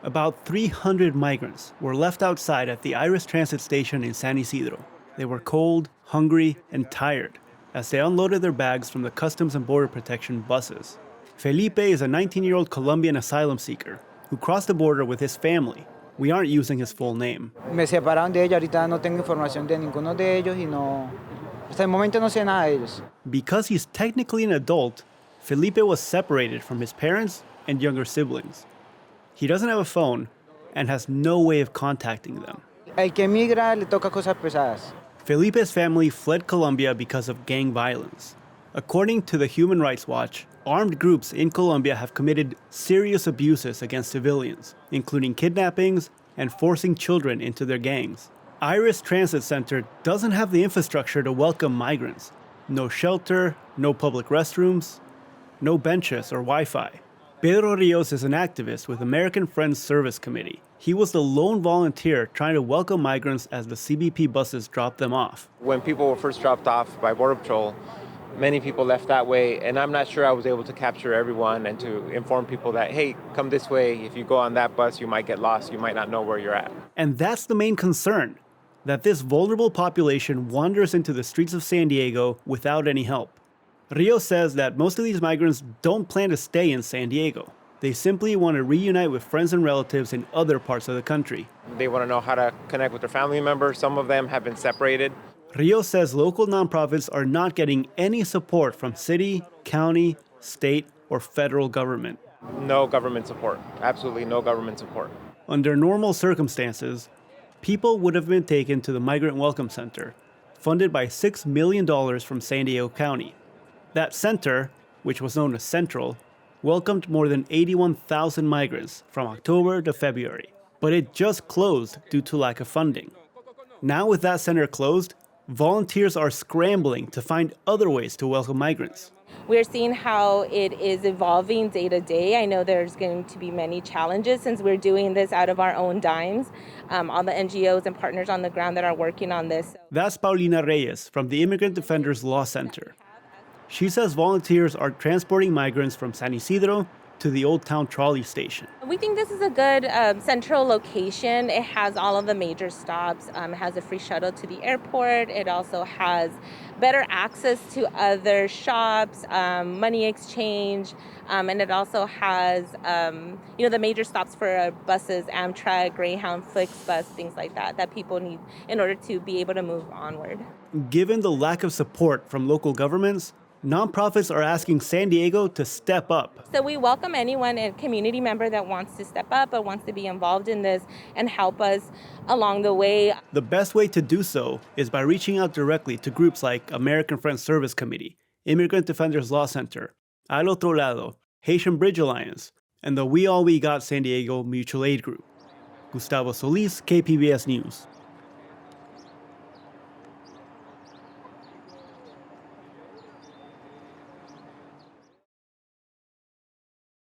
About 300 migrants were left outside at the Iris transit station in San Isidro. They were cold, hungry, and tired as they unloaded their bags from the Customs and Border Protection buses. Felipe is a 19-year-old Colombian asylum seeker who crossed the border with his family. We aren't using his full name. Me separaron de ellos, ahorita no tengo información de ninguno de ellos y no, hasta el momento no sé nada de ellos. Because he's technically an adult, Felipe was separated from his parents and younger siblings. He doesn't have a phone and has no way of contacting them. El que migra le toca cosas pesadas. Felipe's family fled Colombia because of gang violence. According to the Human Rights Watch, armed groups in Colombia have committed serious abuses against civilians, including kidnappings and forcing children into their gangs. Iris Transit Center doesn't have the infrastructure to welcome migrants. No shelter, no public restrooms, no benches or Wi-Fi. Pedro Rios is an activist with American Friends Service Committee. He was the lone volunteer trying to welcome migrants as the CBP buses dropped them off. When people were first dropped off by Border Patrol, many people left that way, and I'm not sure I was able to capture everyone and to inform people that, hey, come this way. If you go on that bus, you might get lost. You might not know where you're at. And that's the main concern, that this vulnerable population wanders into the streets of San Diego without any help. Rio says that most of these migrants don't plan to stay in San Diego. They simply want to reunite with friends and relatives in other parts of the country. They want to know how to connect with their family members. Some of them have been separated. Rio says local nonprofits are not getting any support from city, county, state, or federal government. No government support. Absolutely no government support. Under normal circumstances, people would have been taken to the Migrant Welcome Center, funded by $6 million from San Diego County. That center, which was known as Central, welcomed more than 81,000 migrants from October to February. But it just closed due to lack of funding. Now with that center closed, volunteers are scrambling to find other ways to welcome migrants. We're seeing how it is evolving day to day. I know there's going to be many challenges since we're doing this out of our own dimes. All the NGOs and partners on the ground that are working on this. That's Paulina Reyes from the Immigrant Defenders Law Center. She says volunteers are transporting migrants from San Isidro to the Old Town Trolley Station. We think this is a good central location. It has all of the major stops. It has a free shuttle to the airport. It also has better access to other shops, money exchange, and it also has the major stops for buses, Amtrak, Greyhound, Flixbus, things like that, that people need in order to be able to move onward. Given the lack of support from local governments, nonprofits are asking San Diego to step up. So we welcome anyone, a community member that wants to step up or wants to be involved in this and help us along the way. The best way to do so is by reaching out directly to groups like American Friends Service Committee, Immigrant Defenders Law Center, Al Otro Lado, Haitian Bridge Alliance, and the We All We Got San Diego Mutual Aid Group. Gustavo Solis, KPBS News.